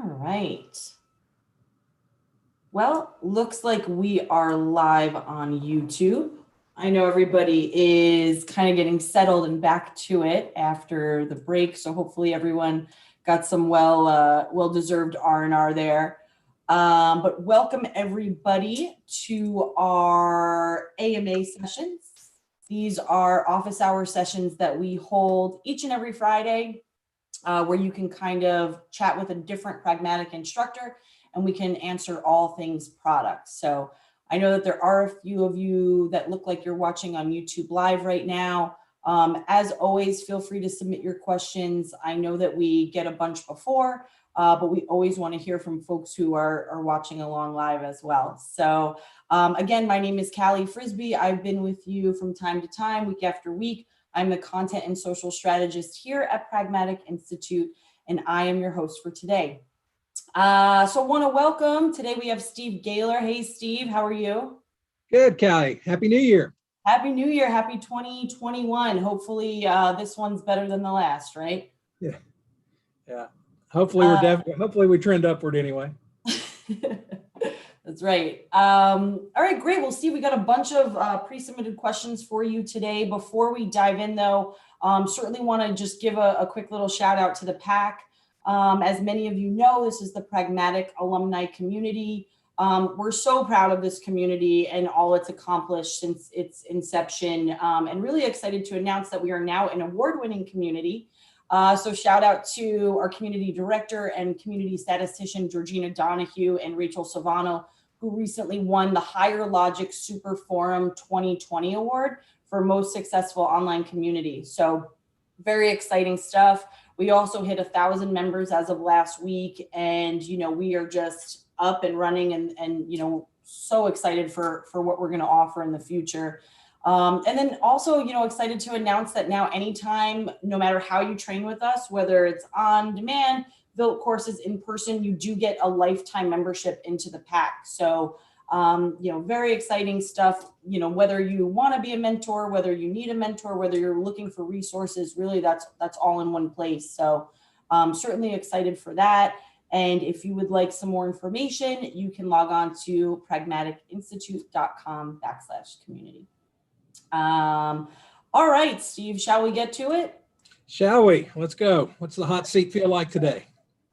All right. Well, looks like we are live on YouTube. I know everybody is kind of getting settled and back to it after the break, so hopefully everyone got some well-deserved R&R there. But welcome everybody to our AMA sessions. These are office hour sessions that we hold each and every Friday, where you can kind of chat with a different pragmatic instructor and we can answer all things product. So I know that there are a few of you that look like you're watching on YouTube Live right now. As always, feel free to submit your questions. I know that we get a bunch before, but we always want to hear from folks who are watching along live as well. So again, my name is Callie Frisbee. I've been with you from time to time, week after week. I'm the content and social strategist here at Pragmatic Institute, and I am your host for today. So I want to welcome, today we have Steve Gaylor. Hey, Steve, how are you? Good, Callie. Happy New Year. Happy New Year. Happy 2021. Hopefully this one's better than the last, right? Yeah. Hopefully hopefully we trend upward anyway. That's right. All right, great. Well, Steve, we got a bunch of pre-submitted questions for you today. Before we dive in, though, certainly want to just give a quick little shout out to the PAC. As many of you know, this is the Pragmatic Alumni community. We're so proud of this community and all it's accomplished since its inception, and really excited to announce that we are now an award-winning community. So shout out to our community director and community statistician, Georgina Donahue and Rachel Savano, who recently won the Higher Logic Super Forum 2020 Award for most successful online community. So very exciting stuff. We also hit 1,000 members as of last week, and we are just up and running and so excited for what we're going to offer in the future. And then also, excited to announce that now anytime, no matter how you train with us, whether it's on demand, built courses in person, you do get a lifetime membership into the PAC. So, very exciting stuff, whether you want to be a mentor, whether you need a mentor, whether you're looking for resources, really that's all in one place. So certainly excited for that. And if you would like some more information, you can log on to pragmaticinstitute.com/community. All right, Steve, shall we get to it? Shall we? Let's go. What's the hot seat feel like today?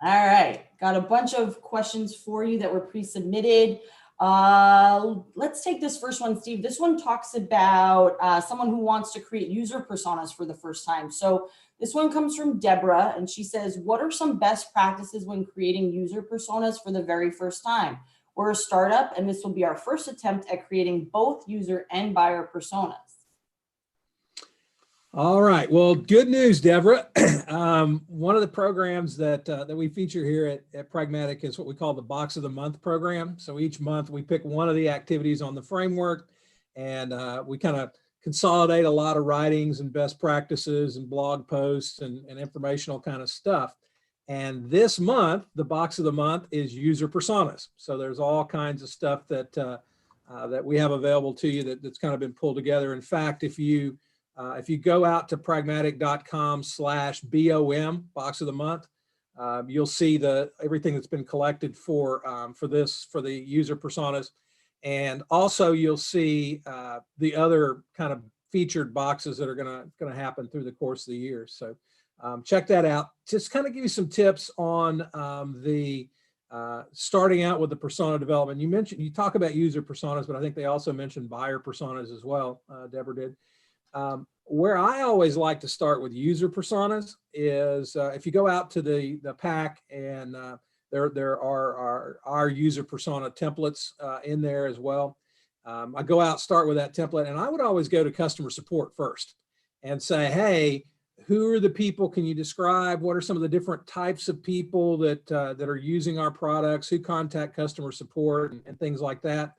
All right, got a bunch of questions for you that were pre-submitted. Let's take this first one, Steve. This one talks about someone who wants to create user personas for the first time. So this one comes from Deborah, and she says, what are some best practices when creating user personas for the very first time? We're a startup, and this will be our first attempt at creating both user and buyer personas. All right. Well, good news, Deborah. One of the programs that we feature here at Pragmatic is what we call the Box of the Month program. So each month we pick one of the activities on the framework, and we kind of consolidate a lot of writings and best practices and blog posts and informational kind of stuff. And this month, the Box of the Month is user personas. So there's all kinds of stuff that that we have available to you that's kind of been pulled together. In fact, if you go out to pragmatic.com/BOM, Box of the Month, you'll see everything that's been collected for the user personas. And also you'll see the other kind of featured boxes that are gonna happen through the course of the year. So check that out. Just kind of give you some tips on the starting out with the persona development. You talk about user personas, but I think they also mentioned buyer personas as well. Deborah did. Where I always like to start with user personas is if you go out to the PAC, and there are our user persona templates in there as well. I go out, start with that template, and I would always go to customer support first and say, hey, who are the people? Can you describe what are some of the different types of people that are using our products, who contact customer support and things like that.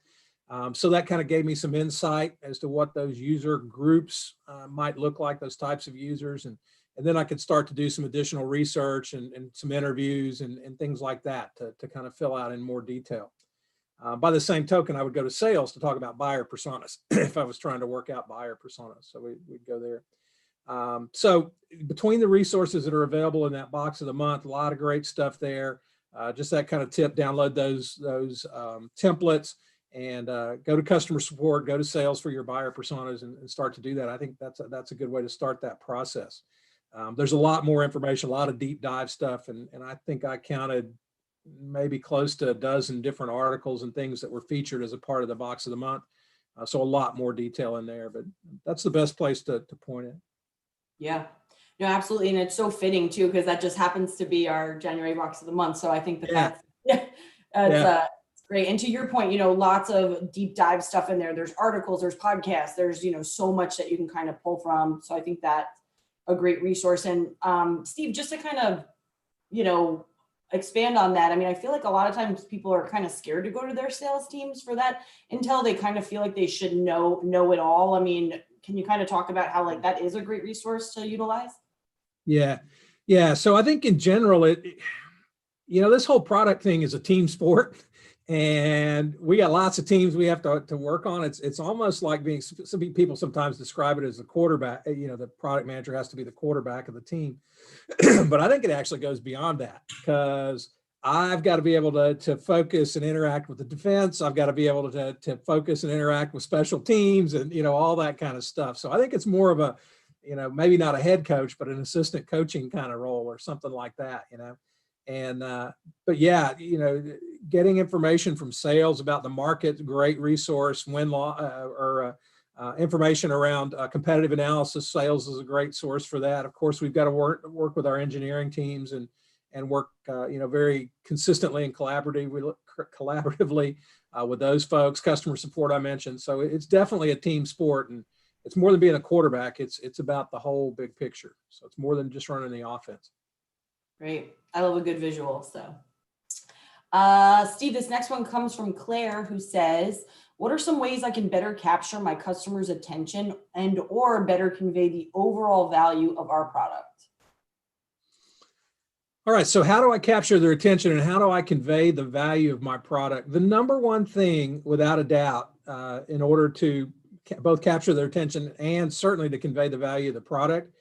So that kind of gave me some insight as to what those user groups might look like, those types of users. And then I could start to do some additional research and some interviews and things like that to kind of fill out in more detail. By the same token, I would go to sales to talk about buyer personas if I was trying to work out buyer personas. So we'd go there. So between the resources that are available in that Box of the Month, a lot of great stuff there. just that kind of tip, download those templates and go to customer support, go to sales for your buyer personas and start to do that. I think that's a good way to start that process. There's a lot more information, a lot of deep dive stuff. And I think I counted maybe close to a dozen different articles and things that were featured as a part of the box of the month. So a lot more detail in there, but that's the best place to point it. Yeah, no, absolutely. And it's so fitting too, because that just happens to be our January box of the month. So I think that's it's great. And to your point, lots of deep dive stuff in there. There's articles, there's podcasts, there's, so much that you can kind of pull from. So I think that's a great resource. And Steve, just to kind of, expand on that. I mean, I feel like a lot of times people are kind of scared to go to their sales teams for that until they kind of feel like they should know it all. I mean, can you kind of talk about how like that is a great resource to utilize? Yeah. So I think in general, this whole product thing is a team sport, and we got lots of teams we have to work on. It's almost like some people sometimes describe it as the quarterback. The product manager has to be the quarterback of the team, but I think it actually goes beyond that, because I've got to be able to focus and interact with the defense. I've got to be able to focus and interact with special teams and, all that kind of stuff. So I think it's more of a, maybe not a head coach, but an assistant coaching kind of role or something like that, And, but yeah, getting information from sales about the market, great resource. Winloss information around competitive analysis. Sales is a great source for that. Of course, we've got to work with our engineering teams and work, very consistently and collaboratively with those folks. Customer support I mentioned. So it's definitely a team sport, and it's more than being a quarterback. It's about the whole big picture. So it's more than just running the offense. Great. I love a good visual. So, Steve, this next one comes from Claire, who says, what are some ways I can better capture my customers' attention and or better convey the overall value of our product? All right. So how do I capture their attention and how do I convey the value of my product? The number one thing, without a doubt, in order to both capture their attention and certainly to convey the value of the product,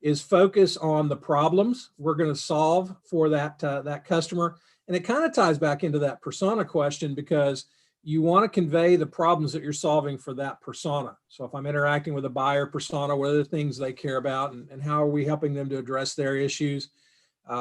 is focus on the problems we're going to solve for that customer. And it kind of ties back into that persona question, because you want to convey the problems that you're solving for that persona. So if I'm interacting with a buyer persona, what are the things they care about and how are we helping them to address their issues?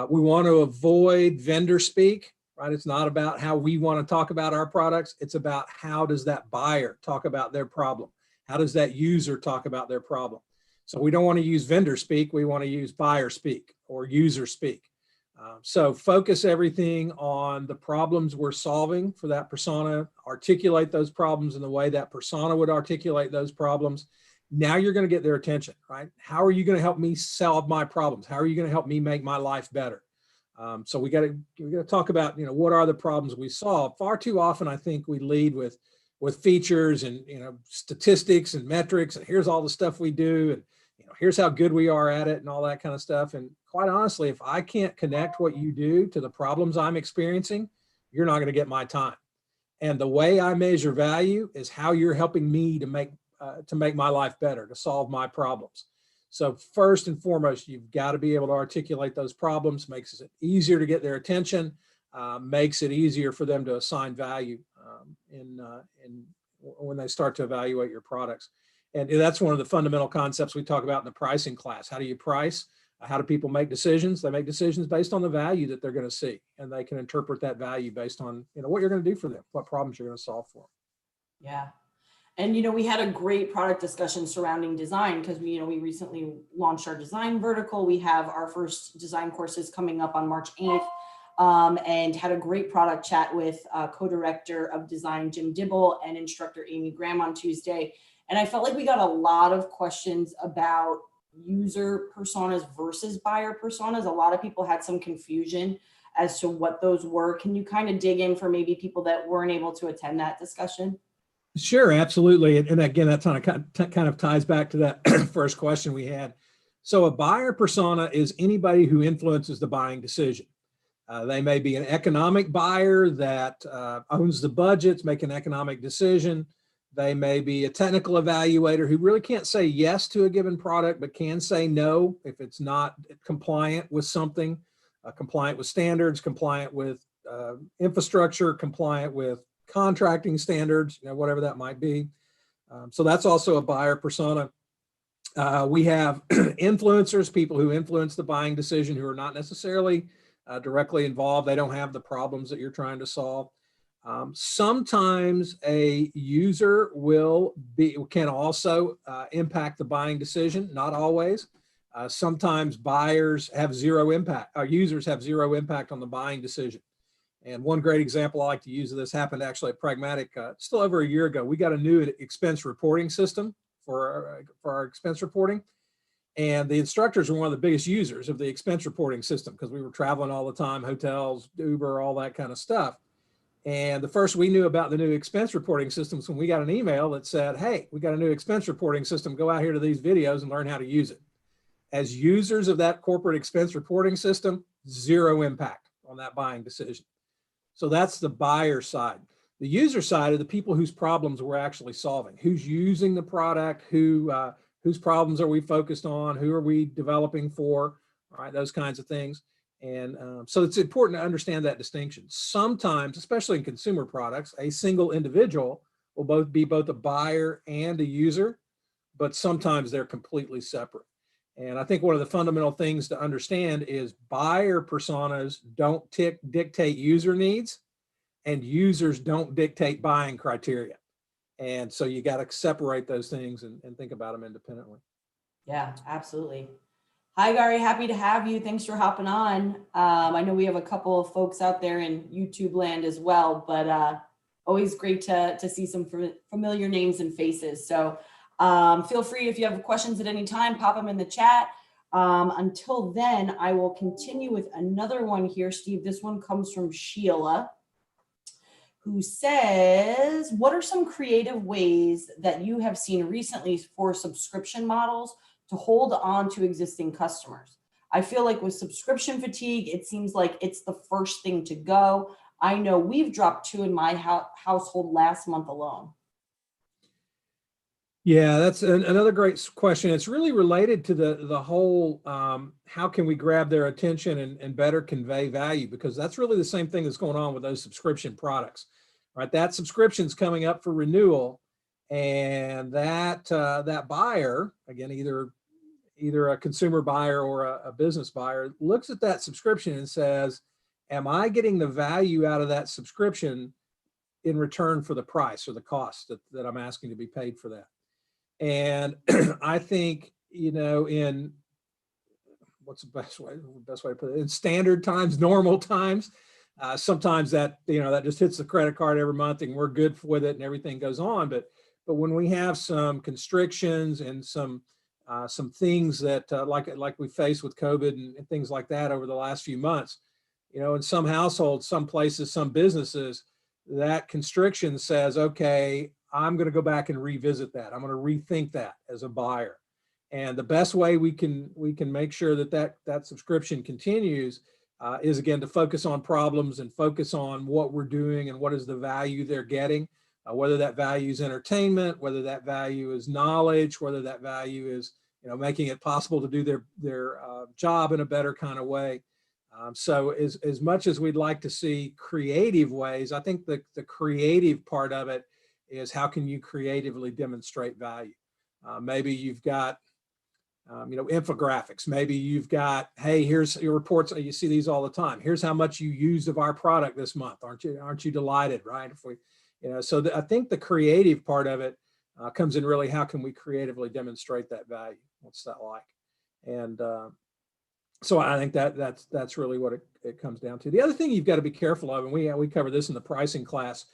We want to avoid vendor speak, right? It's not about how we want to talk about our products. It's about how does that buyer talk about their problem? How does that user talk about their problem? So we don't want to use vendor speak. We want to use buyer speak or user speak. So focus everything on the problems we're solving for that persona, articulate those problems in the way that persona would articulate those problems. Now you're going to get their attention, right? How are you going to help me solve my problems? How are you going to help me make my life better? So we got to talk about, what are the problems we solve? Far too often, I think we lead with features and, statistics and metrics, and here's all the stuff we do. And, here's how good we are at it and all that kind of stuff. And quite honestly, if I can't connect what you do to the problems I'm experiencing, you're not going to get my time. And the way I measure value is how you're helping me to make my life better, to solve my problems. So first and foremost, you've got to be able to articulate those problems, makes it easier to get their attention, makes it easier for them to assign value when they start to evaluate your products. And that's one of the fundamental concepts we talk about in the pricing class. How do you price? How do people make decisions? They make decisions based on the value that they're going to see, and they can interpret that value based on, what you're going to do for them, what problems you're going to solve for them. Yeah. And, we had a great product discussion surrounding design because we recently launched our design vertical. We have our first design courses coming up on March 8th. And had a great product chat with co-director of design, Jim Dibble, and instructor Amy Graham on Tuesday. And I felt like we got a lot of questions about user personas versus buyer personas. A lot of people had some confusion as to what those were. Can you kind of dig in for maybe people that weren't able to attend that discussion? Sure, absolutely. And again, that kind of ties back to that first question we had. So a buyer persona is anybody who influences the buying decision. They may be an economic buyer that owns the budgets, make an economic decision. They may be a technical evaluator who really can't say yes to a given product, but can say no if it's not compliant with something, compliant with standards, compliant with infrastructure compliant with contracting standards, whatever that might be. So that's also a buyer persona. We have influencers, people who influence the buying decision who are not necessarily directly involved. They don't have the problems that you're trying to solve. Sometimes a user can also impact the buying decision, not always. Sometimes buyers have zero impact, or users have zero impact on the buying decision. And one great example I like to use of this happened actually at Pragmatic still over a year ago. We got a new expense reporting system for our expense reporting. And the instructors were one of the biggest users of the expense reporting system because we were traveling all the time, hotels, Uber, all that kind of stuff. And the first we knew about the new expense reporting systems when we got an email that said, hey, we got a new expense reporting system. Go out here to these videos and learn how to use it. As users of that corporate expense reporting system, zero impact on that buying decision. So that's the buyer side. The user side are the people whose problems we're actually solving. Who's using the product? Whose problems are we focused on? Who are we developing for? All right, those kinds of things. And so it's important to understand that distinction. Sometimes, especially in consumer products, a single individual will be both a buyer and a user, but sometimes they're completely separate. And I think one of the fundamental things to understand is buyer personas don't dictate user needs, and users don't dictate buying criteria. And so you got to separate those things and think about them independently. Yeah, absolutely. Hi, Gary. Happy to have you. Thanks for hopping on. I know we have a couple of folks out there in YouTube land as well, but always great to see some familiar names and faces. So feel free, if you have questions at any time, pop them in the chat. Until then, I will continue with another one here, Steve. This one comes from Sheila, who says, what are some creative ways that you have seen recently for subscription models to hold on to existing customers? I feel like with subscription fatigue, it seems like it's the first thing to go. I know we've dropped 2 in my household last month alone. Yeah, that's another great question. It's really related to the whole, how can we grab their attention and better convey value? Because that's really the same thing that's going on with those subscription products, right? That subscription's coming up for renewal, and that buyer, again, either a consumer buyer or a business buyer, looks at that subscription and says, am I getting the value out of that subscription in return for the price or the cost that I'm asking to be paid for that? And I think, in what's the best way to put it, in standard times, normal times, sometimes that just hits the credit card every month and we're good with it and everything goes on. But when we have some constrictions and some things that like we face with COVID and things like that over the last few months, in some households, some places, some businesses, that constriction says, okay, I'm going to go back and revisit that. I'm going to rethink that as a buyer. And the best way we can make sure that subscription continues is, again, to focus on problems and focus on what we're doing and what is the value they're getting, whether that value is entertainment, whether that value is knowledge, whether that value is making it possible to do their job in a better kind of way. So as much as we'd like to see creative ways, I think the creative part of it is how can you creatively demonstrate value? Maybe you've got, infographics. Maybe you've got, hey, here's your reports. You see these all the time. Here's how much you used of our product this month. Aren't you delighted, right? If we, so I think the creative part of it comes in really, how can we creatively demonstrate that value? What's that like? And so I think that's really what it comes down to. The other thing you've got to be careful of, and we cover this in the pricing class,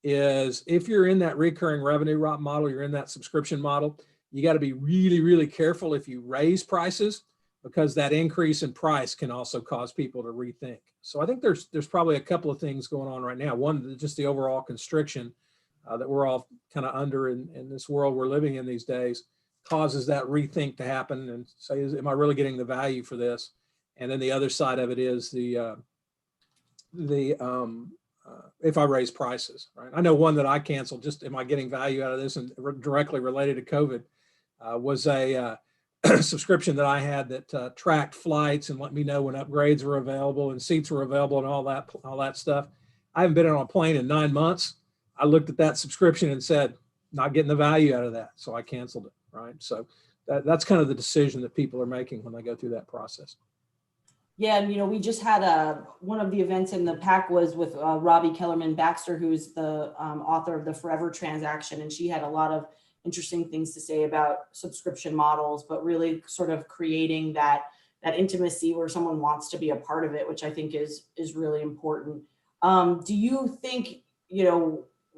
is if you're in that recurring revenue model, you're in that subscription model, you got to be really, really careful if you raise prices, because that increase in price can also cause people to rethink. So I think there's probably a couple of things going on right now. One, just the overall constriction that we're all kind of under in this world we're living in these days causes that rethink to happen and say, am I really getting the value for this? And then the other side of it is if I raise prices, right? I know one that I canceled, just am I getting value out of this, and directly related to COVID, was a subscription that I had that tracked flights and let me know when upgrades were available and seats were available and all that stuff. I haven't been on a plane in 9 months. I looked at that subscription and said, not getting the value out of that. So I canceled it, right? So that's kind of the decision that people are making when they go through that process. Yeah, and we just had one of the events in the pack was with Robbie Kellerman Baxter, who's the author of the Forever Transaction, and she had a lot of interesting things to say about subscription models, but really sort of creating that intimacy where someone wants to be a part of it, which I think is really important. Do you think,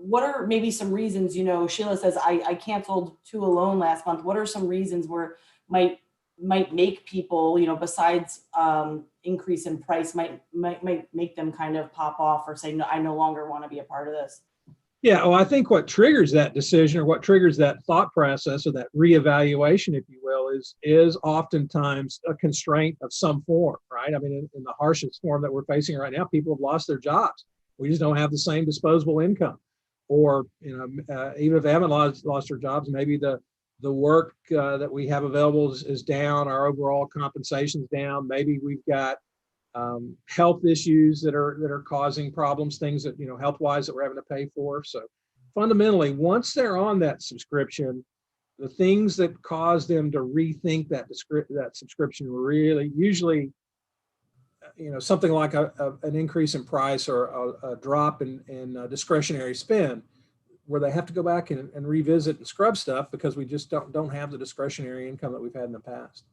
what are maybe some reasons, Sheila says, I canceled 2 alone last month. What are some reasons where might make people, besides increase in price, might make them kind of pop off or say, no, I no longer want to be a part of this? Yeah, well, I think what triggers that decision or what triggers that thought process or that reevaluation, if you will, is oftentimes a constraint of some form, right? I mean, in the harshest form that we're facing right now, people have lost their jobs. We just don't have the same disposable income. Or, even if they haven't lost their jobs, maybe the work that we have available is down, our overall compensation is down. Maybe we've got health issues that are causing problems, things that, health-wise that we're having to pay for. So fundamentally, once they're on that subscription, the things that cause them to rethink that subscription really usually, something like an increase in price or a drop in discretionary spend, where they have to go back and revisit and scrub stuff because we just don't have the discretionary income that we've had in the past.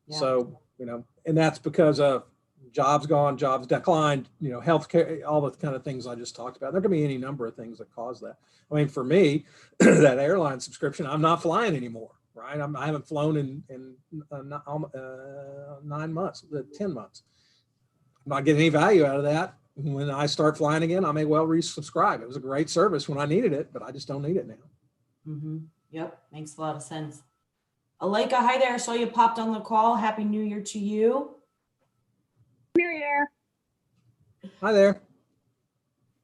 Yeah. So, and that's because of jobs gone, jobs declined, healthcare, all the kind of things I just talked about. There can be any number of things that cause that. I mean, for me, that airline subscription, I'm not flying anymore, right? I haven't flown in 9 months, 10 months. I'm not getting any value out of that. When I start flying again, I may well resubscribe. It was a great service when I needed it, but I just don't need it now. Mm-hmm. Yep, makes a lot of sense. Alika, hi there. I saw you popped on the call. Happy New Year to you. New Year. Hi there.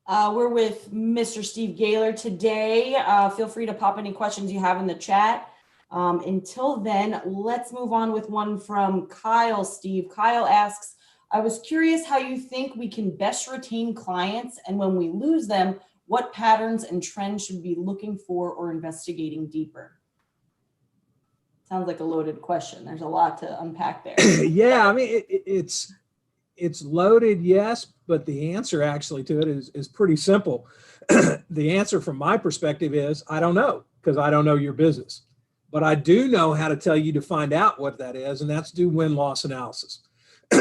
We're with Mr. Steve Gaylor today. Feel free to pop any questions you have in the chat. Until then, let's move on with one from Kyle. Steve. Kyle asks, I was curious how you think we can best retain clients, and when we lose them, what patterns and trends should we be looking for or investigating deeper? Sounds like a loaded question. There's a lot to unpack there. Yeah, I mean, it's loaded, yes, but the answer actually to it is pretty simple. The answer from my perspective is, I don't know, because I don't know your business. But I do know how to tell you to find out what that is, and that's do win-loss analysis.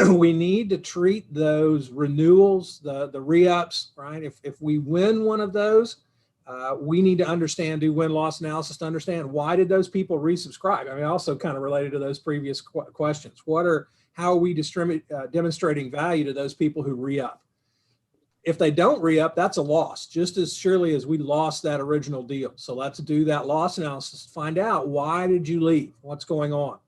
We need to treat those renewals, the re-ups, right? If we win one of those, we need to understand, do win-loss analysis to understand why did those people resubscribe? I mean, also kind of related to those previous questions. How are we demonstrating value to those people who re-up? If they don't re-up, that's a loss, just as surely as we lost that original deal. So let's do that loss analysis, find out why did you leave? What's going on?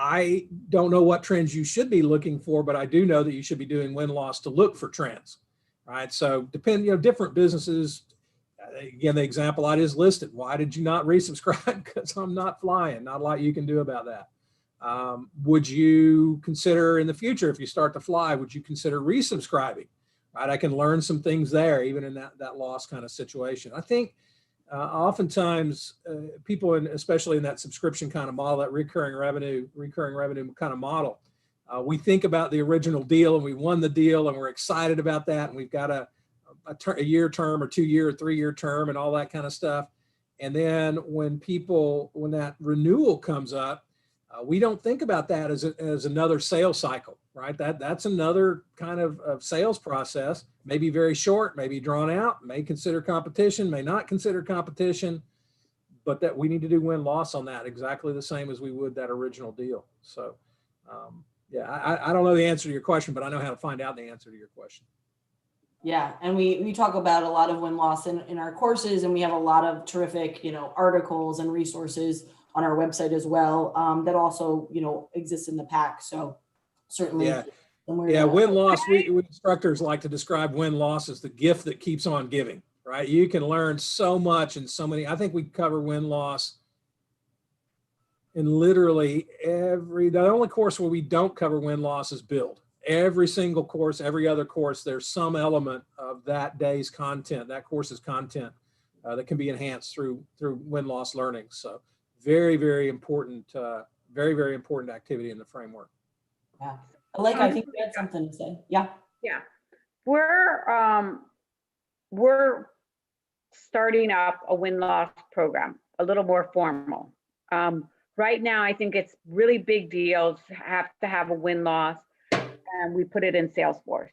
I don't know what trends you should be looking for, but I do know that you should be doing win-loss to look for trends, right? So different businesses, again, the example I just listed, why did you not resubscribe? Because I'm not flying, not a lot you can do about that. Would you consider in the future, if you start to fly, would you consider resubscribing, right? I can learn some things there, even in that loss kind of situation. I think oftentimes people, especially in that subscription kind of model, that recurring revenue kind of model, we think about the original deal and we won the deal and we're excited about that. And we've got a year term or 2-year or 3-year term and all that kind of stuff. And then when that renewal comes up, we don't think about that as another sales cycle, right? That's another kind of sales process, maybe very short, maybe drawn out, may consider competition, may not consider competition, but that we need to do win-loss on that exactly the same as we would that original deal. So yeah, I don't know the answer to your question, but I know how to find out the answer to your question. Yeah, and we talk about a lot of win-loss in our courses, and we have a lot of terrific, articles and resources on our website as well, that also, exists in the pack. So certainly. Yeah, win-loss, we instructors like to describe win-loss as the gift that keeps on giving, right? You can learn so much and so many. I think we cover win-loss And literally the only course where we don't cover win-loss is build. Every single course, every other course, there's some element of that day's content, that course's content that can be enhanced through win-loss learning. So very, very important, very important activity in the framework. Yeah. I think you had something to say. Yeah. Yeah. We're starting up a win-loss program, a little more formal. Right now, I think it's really big deals have to have a win-loss, and we put it in Salesforce.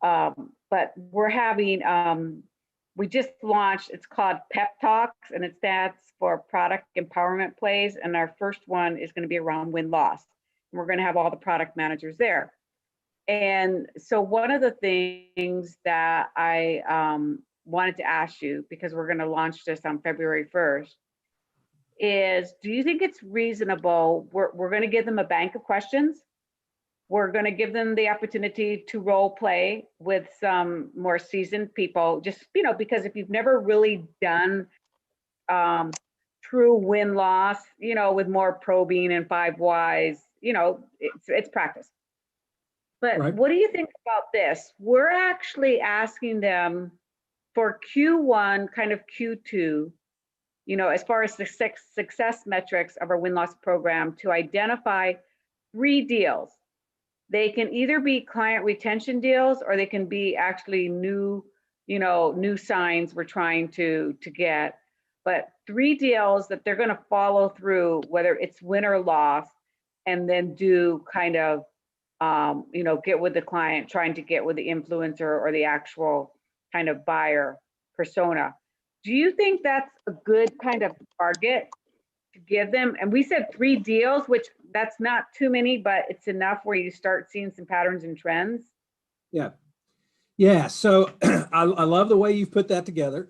But we're having, we just launched, it's called Pep Talks, and it stands for Product Empowerment Plays. And our first one is going to be around win-loss. We're going to have all the product managers there. And so one of the things that I wanted to ask you, because we're going to launch this on February 1st, is do you think it's reasonable? We're going to give them a bank of questions. We're going to give them the opportunity to role play with some more seasoned people, just, because if you've never really done true win-loss, with more probing and 5 whys, it's practice. But Right. What do you think about this? We're actually asking them for Q1, kind of Q2, as far as the success metrics of our win-loss program, to identify 3 deals. They can either be client retention deals, or they can be actually new signs we're trying to get. But 3 deals that they're going to follow through, whether it's win or loss, and then do kind of, get with the client, trying to get with the influencer or the actual kind of buyer persona. Do you think that's a good kind of target to give them? And we said 3 deals, which that's not too many, but it's enough where you start seeing some patterns and trends. Yeah. So I love the way you've put that together.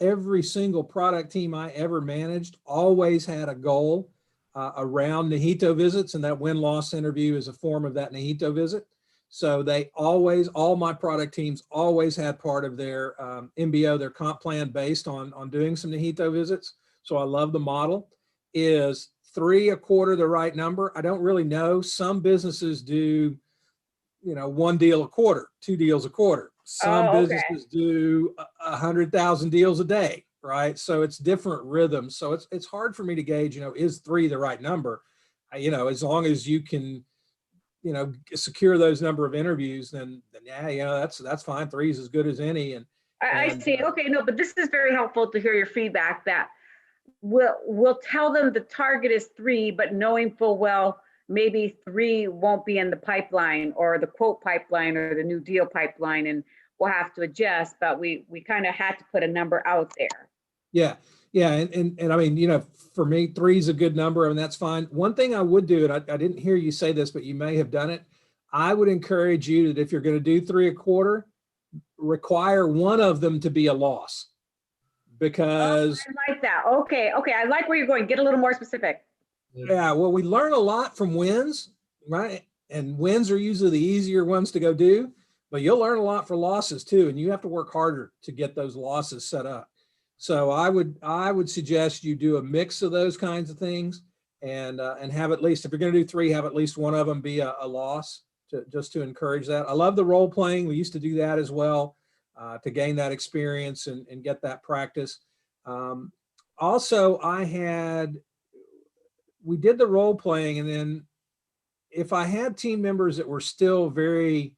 Every single product team I ever managed always had a goal around Nahito visits, and that win-loss interview is a form of that Nahito visit. So all my product teams always had part of their MBO, their comp plan, based on doing some Nahito visits. So I love the model. Is 3 a quarter the right number? I don't really know. Some businesses do, 1 deal a quarter, 2 deals a quarter. Some businesses do 100,000 deals a day, right? So it's different rhythms. So it's hard for me to gauge, is 3 the right number? As long as you can, secure those number of interviews, then yeah, that's fine. 3 is as good as any. And I see. Okay, no, but this is very helpful to hear your feedback. That we'll tell them the target is 3, but knowing full well maybe 3 won't be in the pipeline, or the quote pipeline, or the new deal pipeline, and we'll have to adjust. But we kind of had to put a number out there. Yeah. And I mean, for me, 3 is a good number, and that's fine. One thing I would do, and I didn't hear you say this, but you may have done it. I would encourage you that if you're going to do 3 a quarter, require one of them to be a loss, because I like that. Okay. I like where you're going. Get a little more specific. yeah, well, we learn a lot from wins, right? And wins are usually the easier ones to go do, but you'll learn a lot for losses too, and you have to work harder to get those losses set up. So I would suggest you do a mix of those kinds of things, and have at least, if you're going to do 3, have at least one of them be a loss, just to encourage that. I love the role playing. We used to do that as well, to gain that experience and get that practice. Also, we did the role playing, and then if I had team members that were still very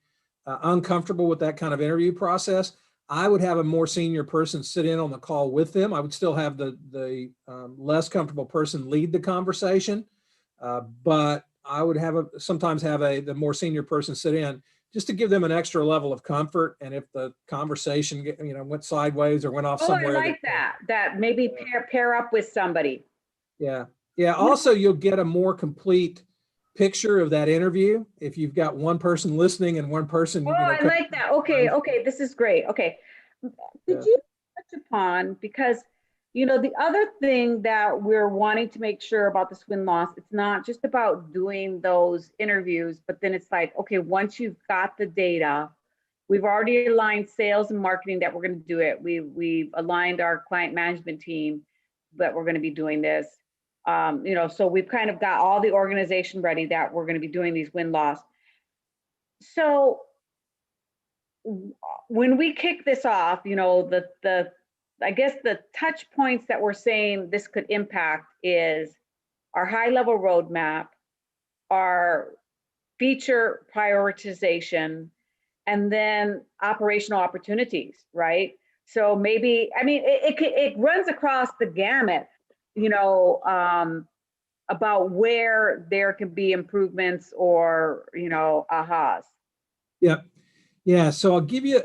uncomfortable with that kind of interview process, I would have a more senior person sit in on the call with them. I would still have the less comfortable person lead the conversation, but I would sometimes have the more senior person sit in, just to give them an extra level of comfort. And if the conversation went sideways or went off somewhere, I like that maybe pair up with somebody. Yeah. Also, you'll get a more complete picture of that interview if you've got one person listening and one person. I like that. Okay, this is great. Okay, could you touch upon, because the other thing that we're wanting to make sure about this win-loss, it's not just about doing those interviews, but then it's like, okay, once you've got the data, we've already aligned sales and marketing that we're going to do it. We've aligned our client management team that we're going to be doing this. You know, so we've kind of got all the organization ready that we're going to be doing these win-loss. So when we kick this off, you know, I guess the touch points that we're saying this could impact is our high-level roadmap, our feature prioritization, and then operational opportunities, right? So maybe, I mean, it runs across the gamut, you know, about where there can be improvements or, you know, ahas. Yeah. Yeah. So I'll give you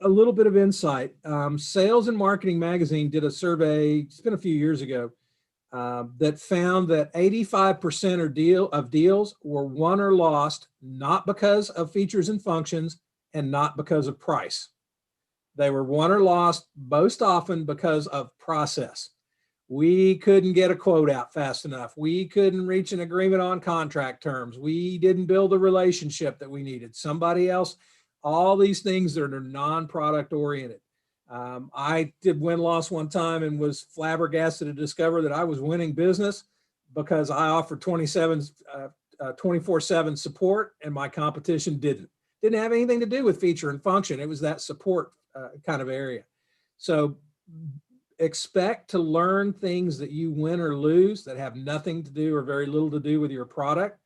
a little bit of insight. Sales and Marketing Magazine did a survey, it's been a few years ago, that found that 85% of deals were won or lost, not because of features and functions and not because of price. They were won or lost most often because of process. We couldn't get a quote out fast enough. We couldn't reach an agreement on contract terms. We didn't build a relationship that we needed. Somebody else, all these things that are non-product oriented. I did win-loss one time and was flabbergasted to discover that I was winning business because I offered 24/7 support and my competition didn't. Didn't have anything to do with feature and function. It was that support kind of area. So expect to learn things that you win or lose that have nothing to do or very little to do with your product.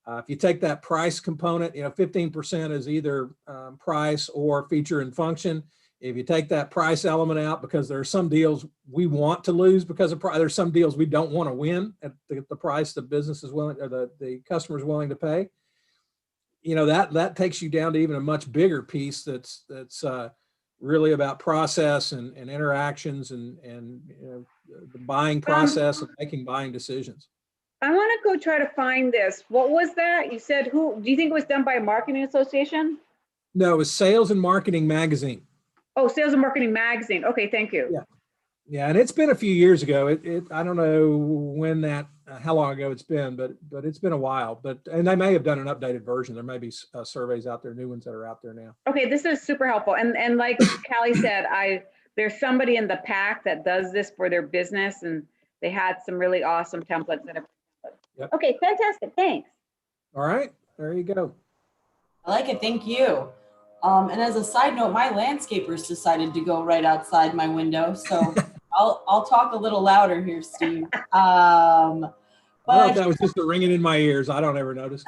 If you take that price component, you know, 15% is either price or feature and function. If you take that price element out, because there are some deals we want to lose because of price, there's some deals we don't want to win at the price the business is willing, or the customer is willing to pay. You know, that takes you down to even a much bigger piece that's really about process and interactions and you know, the buying process and making buying decisions. I want to go try to find this. What was that? You said who? Do you think it was done by a marketing association? No, it was Sales and Marketing Magazine. Oh, Sales and Marketing Magazine. Okay, thank you. Yeah. Yeah, and it's been a few years ago. I don't know when that, how long ago it's been, but it's been a while. And they may have done an updated version. There may be surveys out there, new ones that are out there now. Okay, this is super helpful. And like Callie said, there's somebody in the pack that does this for their business, and they had some really awesome templates that have. Yep. Okay, fantastic. Thanks. All right, there you go. I like it. Thank you. And as a side note, my landscapers decided to go right outside my window, so I'll talk a little louder here, Steve. But that was just a ringing in my ears. I don't ever notice.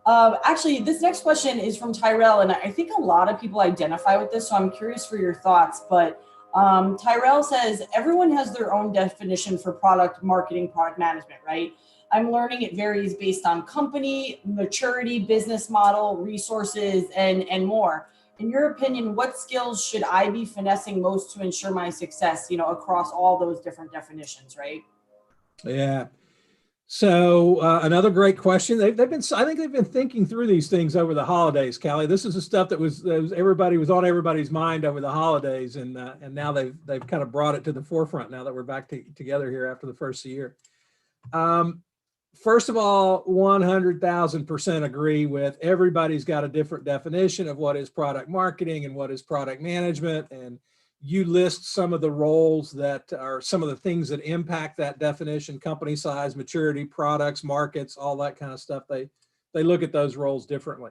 Actually, this next question is from Tyrell, and I think a lot of people identify with this, so I'm curious for your thoughts. But Tyrell says everyone has their own definition for product marketing, product management, right? I'm learning it varies based on company, maturity, business model, resources, and more. In your opinion, what skills should I be finessing most to ensure my success, you know, across all those different definitions, right? Yeah. So another great question. I think they've been thinking through these things over the holidays, Callie. This is the stuff that was on everybody's mind over the holidays, and now they've kind of brought it to the forefront now that we're back together here after the first of the year. First of all, 100,000% agree with everybody's got a different definition of what is product marketing and what is product management. And you list some of the roles that are some of the things that impact that definition: company size, maturity, products, markets, all that kind of stuff. They look at those roles differently.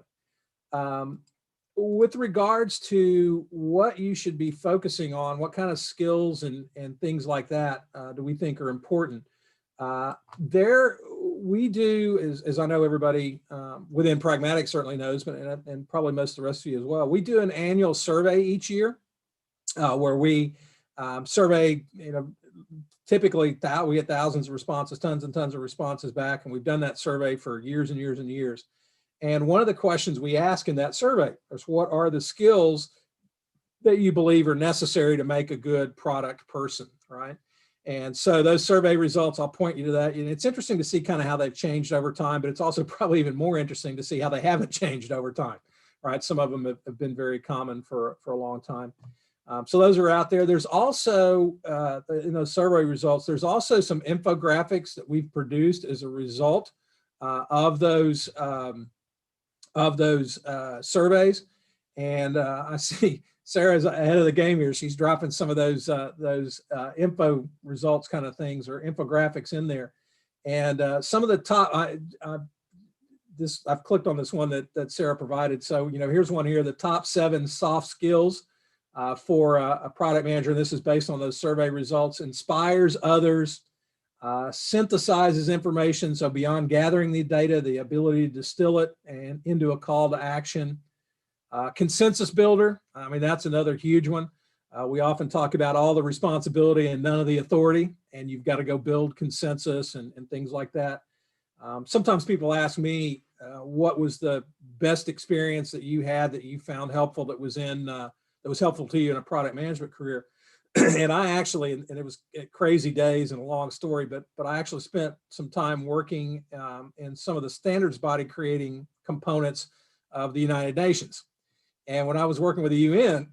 With regards to what you should be focusing on, what kind of skills and things like that do we think are important? We do, as I know everybody within Pragmatic certainly knows, but and probably most of the rest of you as well, we do an annual survey each year where we survey, you know, typically we get thousands of responses, tons and tons of responses back, and we've done that survey for years and years and years. And one of the questions we ask in that survey is, what are the skills that you believe are necessary to make a good product person, right? And so those survey results, I'll point you to that. And it's interesting to see kind of how they've changed over time, but it's also probably even more interesting to see how they haven't changed over time, right? Some of them have been very common for a long time. So those are out there. There's also, in those survey results, there's also some infographics that we've produced as a result of those surveys. And I see Sarah's ahead of the game here. She's dropping some of those info results kind of things or infographics in there. And some of the top, I've clicked on this one that Sarah provided. So, here's one here, the top 7 soft skills for a product manager. And this is based on those survey results. Inspires others, synthesizes information. So beyond gathering the data, the ability to distill it and into a call to action. Consensus builder. I mean, that's another huge one. We often talk about all the responsibility and none of the authority, and you've got to go build consensus and things like that. Sometimes people ask me, what was the best experience that you had that you found helpful that was helpful to you in a product management career? And I actually, and it was crazy days and a long story, but I actually spent some time working in some of the standards body creating components of the United Nations. And when I was working with the UN,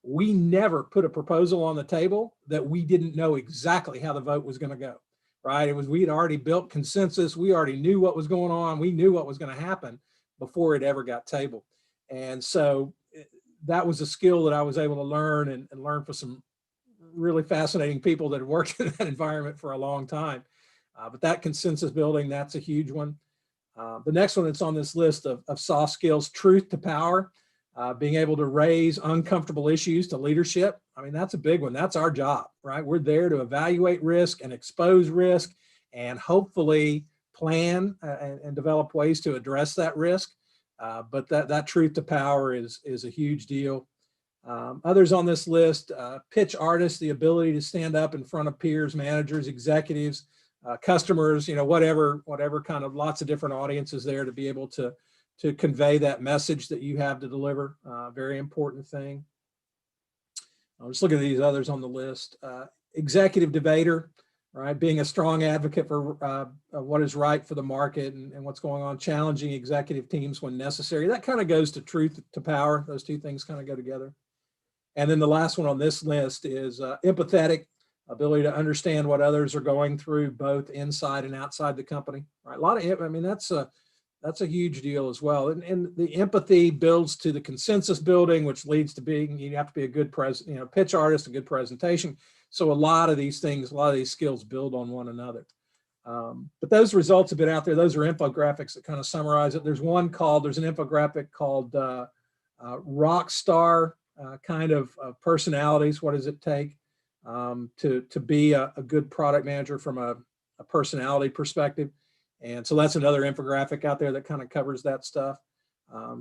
we never put a proposal on the table that we didn't know exactly how the vote was going to go, right? We'd already built consensus. We already knew what was going on. We knew what was going to happen before it ever got tabled. And so that was a skill that I was able to learn and learn from some really fascinating people that had worked in that environment for a long time. But that consensus building, that's a huge one. The next one that's on this list of soft skills, truth to power. Being able to raise uncomfortable issues to leadership. I mean, that's a big one. That's our job, right? We're there to evaluate risk and expose risk and hopefully plan and develop ways to address that risk. But that truth to power is a huge deal. Others on this list, pitch artists, the ability to stand up in front of peers, managers, executives, customers, whatever kind of lots of different audiences there to be able to convey that message that you have to deliver. Very important thing. I'm just looking at these others on the list. Executive debater, right? Being a strong advocate for what is right for the market and what's going on, challenging executive teams when necessary. That kind of goes to truth to power. Those two things kind of go together. And then the last one on this list is empathetic, ability to understand what others are going through, both inside and outside the company, right? That's a huge deal as well. And the empathy builds to the consensus building, which leads to you have to be a good pitch artist, a good presentation. So a lot of these things, a lot of these skills build on one another. But those results have been out there. Those are infographics that kind of summarize it. There's an infographic called rock star kind of personalities. What does it take to be a good product manager from a personality perspective? And so that's another infographic out there that kind of covers that stuff.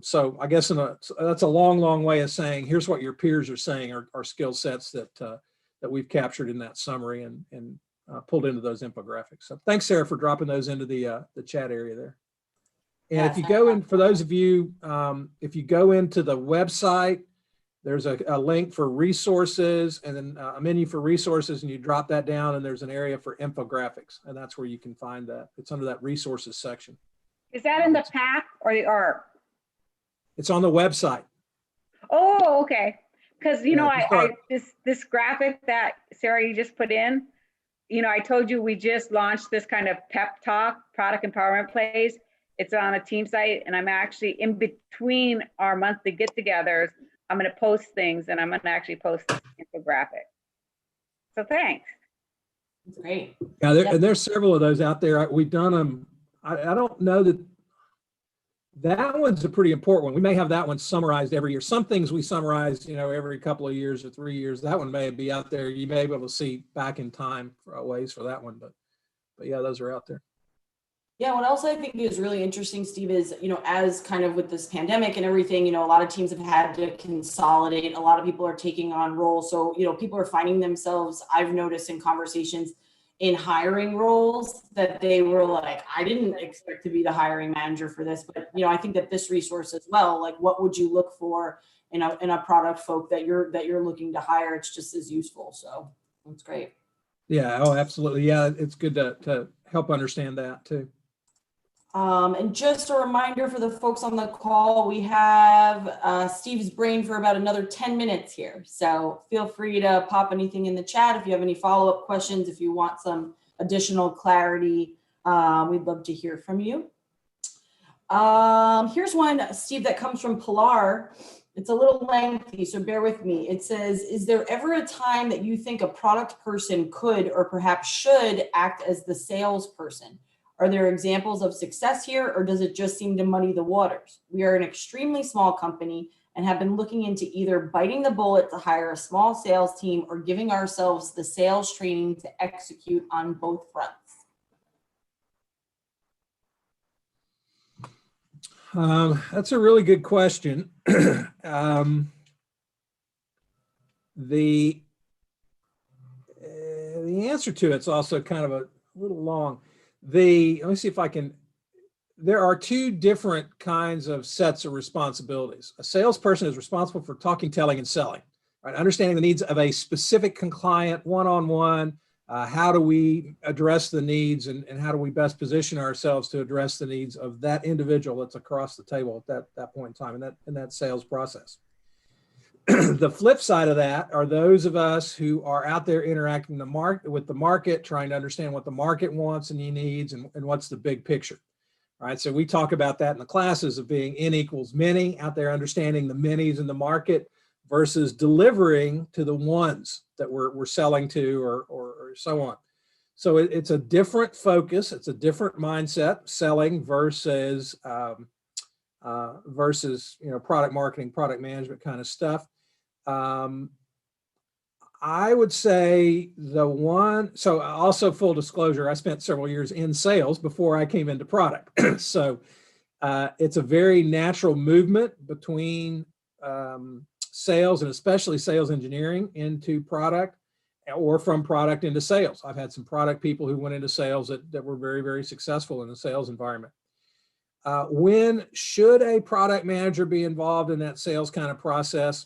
So I guess that's a long way of saying, here's what your peers are saying are skill sets that we've captured in that summary and pulled into those infographics. So thanks, Sarah, for dropping those into the chat area there. And Yes, if you go in, for those of you, if you go into the website, there's a link for resources and then a menu for resources, and you drop that down and there's an area for infographics, and that's where you can find that. It's under that resources section. Is that in the pack or the ARC? It's on the website. Oh, okay. Because, Yeah, this graphic that Sarah, you just put in, I told you we just launched this kind of pep talk, product empowerment plays. It's on a team site, and I'm actually in between our monthly get-togethers. I'm going to post things, and I'm going to actually post this infographic. So thanks. That's great. Yeah, there's several of those out there. We've done them. I don't know that one's a pretty important one. We may have that one summarized every year. Some things we summarize, every couple of years or 3 years. That one may be out there. You may be able to see back in time for ways for that one, but yeah, those are out there. Yeah, what else I think is really interesting, Steve, is, as kind of with this pandemic and everything, a lot of teams have had to consolidate. A lot of people are taking on roles. So, people are finding themselves, I've noticed in conversations, in hiring roles that they were like, I didn't expect to be the hiring manager for this. But, I think that this resource as well, like what would you look for in a product folk that you're looking to hire? It's just as useful. So that's great. Yeah, oh, absolutely. Yeah, it's good to help understand that too. And just a reminder for the folks on the call, we have Steve's brain for about another 10 minutes here. So feel free to pop anything in the chat if you have any follow-up questions, if you want some additional clarity. We'd love to hear from you. Here's one, Steve, that comes from Pilar. It's a little lengthy, so bear with me. It says, is there ever a time that you think a product person could or perhaps should act as the salesperson? Are there examples of success here, or does it just seem to muddy the waters? We are an extremely small company and have been looking into either biting the bullet to hire a small sales team or giving ourselves the sales training to execute on both fronts. That's a really good question. The answer to it's also kind of a little long. Let me see if I can. There are two different kinds of sets of responsibilities. A salesperson is responsible for talking, telling, and selling, right? Understanding the needs of a specific client one-on-one. How do we address the needs, and how do we best position ourselves to address the needs of that individual that's across the table at that point in time in that sales process. The flip side of that are those of us who are out there interacting with the market, trying to understand what the market wants and needs, and what's the big picture. All right, so we talk about that in the classes of being N equals many, out there understanding the minis in the market versus delivering to the ones that we're selling to, or so on. So it's a different focus, it's a different mindset, selling versus product marketing, product management kind of stuff. I would say so also full disclosure, I spent several years in sales before I came into product. So it's a very natural movement between sales, and especially sales engineering, into product, or from product into sales. I've had some product people who went into sales that were very, very successful in the sales environment. When should a product manager be involved in that sales kind of process?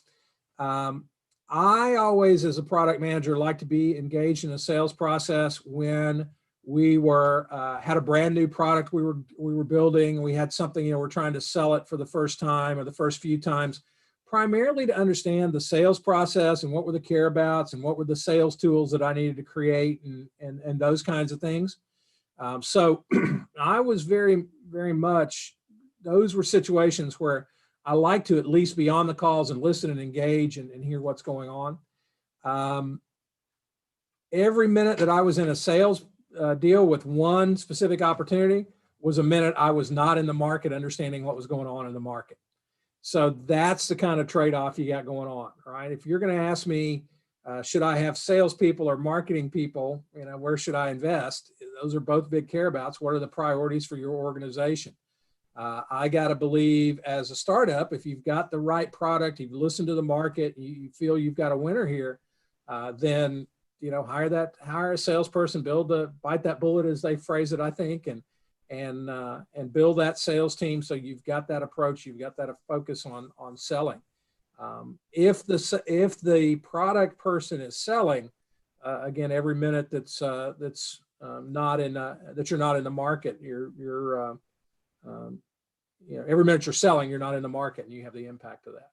I always, as a product manager, like to be engaged in a sales process when we had a brand new product we were building. We had something, we're trying to sell it for the first time or the first few times, primarily to understand the sales process and what were the care abouts and what were the sales tools that I needed to create, and those kinds of things. So I was very, very much, those were situations where I like to at least be on the calls and listen and engage and hear what's going on. Every minute that I was in a sales deal with one specific opportunity was a minute I was not in the market, understanding what was going on in the market. So that's the kind of trade-off you got going on, right? If you're going to ask me, should I have salespeople or marketing people, where should I invest? Those are both big care abouts. What are the priorities for your organization? I got to believe, as a startup, if you've got the right product, you've listened to the market, you feel you've got a winner here, then hire a salesperson, bite that bullet, as they phrase it, I think, and build that sales team so you've got that approach, you've got that focus on selling. If the product person is selling, again, every minute that you're not in the market, every minute you're selling, you're not in the market, and you have the impact of that.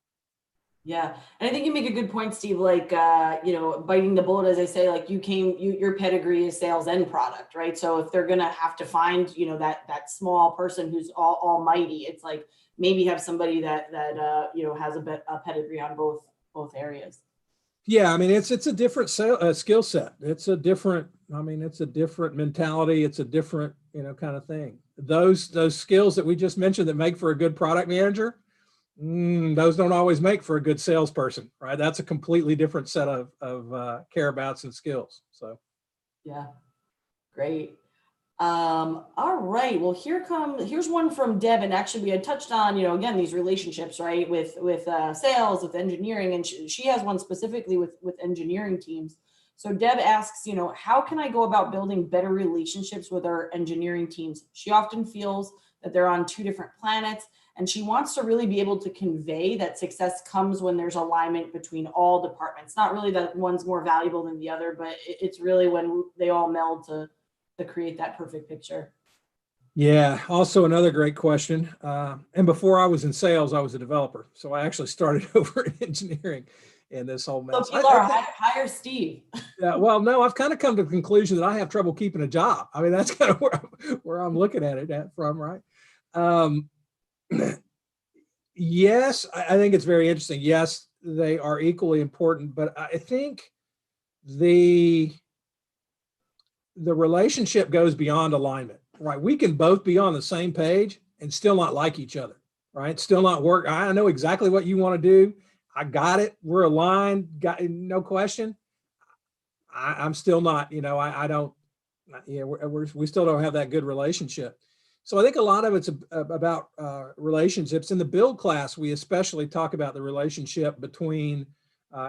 Yeah. And I think you make a good point, Steve, like, biting the bullet, as I say, like your pedigree is sales and product, right? So if they're going to have to find, that small person who's almighty, it's like, maybe have somebody that has a pedigree on both areas. Yeah. I mean, it's a different skill set. It's a different mentality. It's a different, kind of thing. Those skills that we just mentioned that make for a good product manager, those don't always make for a good salesperson, right? That's a completely different set of care abouts and skills. So, yeah, great. All right. Well, here's one from Deb, and actually we had touched on, again, these relationships, right, with sales, with engineering, and she has one specifically with engineering teams. So Deb asks, how can I go about building better relationships with our engineering teams? She often feels that they're on two different planets, and she wants to really be able to convey that success comes when there's alignment between all departments. Not really that one's more valuable than the other, but it's really when they all meld to create that perfect picture. Yeah, also another great question. And before I was in sales, I was a developer. So I actually started over in engineering in this whole mess. So hire Steve. Yeah, well, no, I've kind of come to the conclusion that I have trouble keeping a job. I mean, that's kind of where I'm looking at it from, right? Yes, I think it's very interesting. Yes, they are equally important, but I think the relationship goes beyond alignment, right? We can both be on the same page and still not like each other, right? Still not work. I know exactly what you want to do. I got it. We're aligned. Got no question. I'm still not, I don't, yeah, we still don't have that good relationship. So I think a lot of it's about relationships. In the build class, we especially talk about the relationship between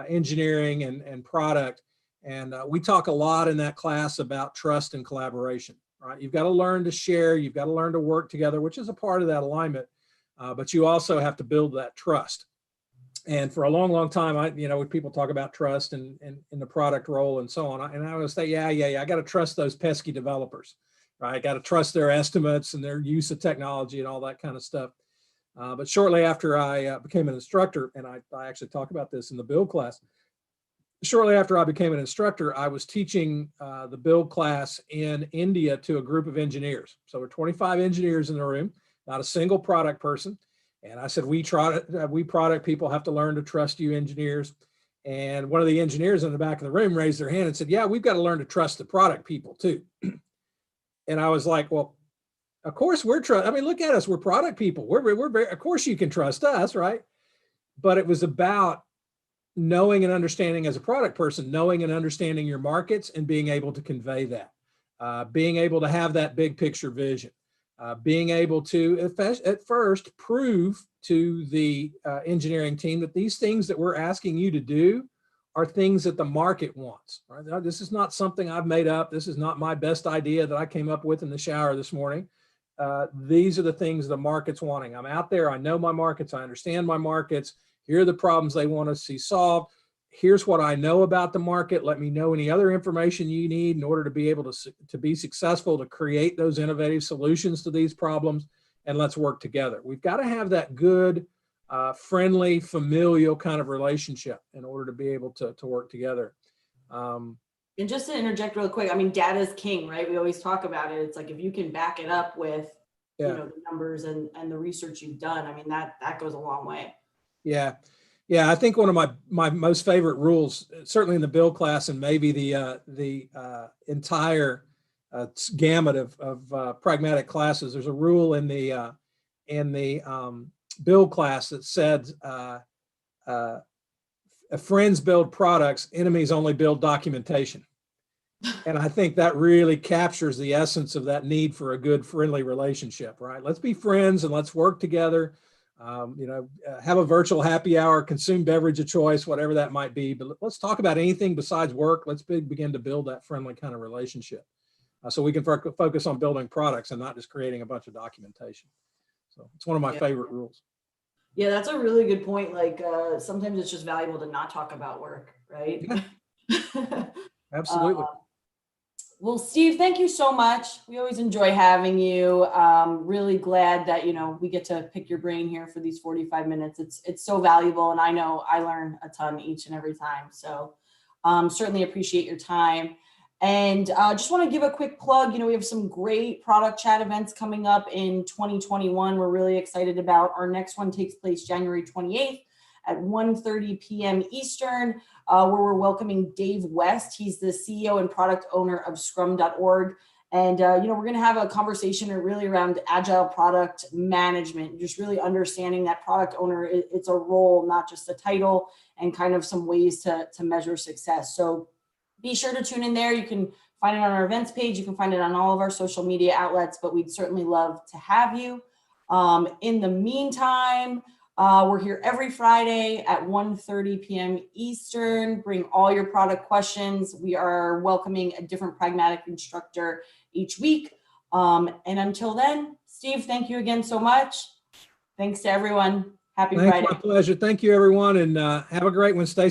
engineering and product. And we talk a lot in that class about trust and collaboration, right? You've got to learn to share. You've got to learn to work together, which is a part of that alignment. But you also have to build that trust. And for a long, long time, when people talk about trust and in the product role and so on, and I would say, yeah, I got to trust those pesky developers, right? I got to trust their estimates and their use of technology and all that kind of stuff. But shortly after I became an instructor, and I actually talk about this in the build class, shortly after I became an instructor, I was teaching the build class in India to a group of engineers. So there were 25 engineers in the room, not a single product person. And I said, we product people have to learn to trust you engineers. And one of the engineers in the back of the room raised their hand and said, yeah, we've got to learn to trust the product people too. And I was like, well, of course we're look at us, we're product people. We're very, of course you can trust us, right? But it was about knowing and understanding as a product person, knowing and understanding your markets and being able to convey that, being able to have that big picture vision. Being able to at first prove to the engineering team that these things that we're asking you to do are things that the market wants. Right? Now, this is not something I've made up. This is not my best idea that I came up with in the shower this morning. These are the things the market's wanting. I'm out there. I know my markets. I understand my markets. Here are the problems they want to see solved. Here's what I know about the market. Let me know any other information you need in order to be able to be successful, to create those innovative solutions to these problems, and let's work together. We've got to have that good, friendly, familial kind of relationship in order to be able to work together. And just to interject real quick, data is king, right? We always talk about it. It's like, if you can back it up with, the numbers and the research you've done, that goes a long way. Yeah. Yeah, I think one of my most favorite rules, certainly in the build class and maybe the entire gamut of pragmatic classes, there's a rule in the build class that said, friends build products, enemies only build documentation. And I think that really captures the essence of that need for a good friendly relationship, right? Let's be friends and let's work together. Have a virtual happy hour, consume beverage of choice, whatever that might be. But let's talk about anything besides work. Let's begin to build that friendly kind of relationship so we can focus on building products and not just creating a bunch of documentation. So it's one of my favorite rules. Yeah, that's a really good point. Like sometimes it's just valuable to not talk about work, right? Yeah. Absolutely. Well, Steve, thank you so much. We always enjoy having you. Really glad that, we get to pick your brain here for these 45 minutes. It's so valuable. And I know I learn a ton each and every time. So certainly appreciate your time. And just want to give a quick plug. We have some great product chat events coming up in 2021. We're really excited about. Our next one takes place January 28th at 1:30 p.m. Eastern, where we're welcoming Dave West. He's the CEO and product owner of Scrum.org. And, we're going to have a conversation really around agile product management, just really understanding that product owner, it's a role, not just a title, and kind of some ways to measure success. So be sure to tune in there. You can find it on our events page. You can find it on all of our social media outlets, but we'd certainly love to have you. In the meantime, we're here every Friday at 1:30 p.m. Eastern. Bring all your product questions. We are welcoming a different pragmatic instructor each week. And until then, Steve, thank you again so much. Thanks to everyone. Happy Friday. My pleasure. Thank you, everyone. And have a great one. Stay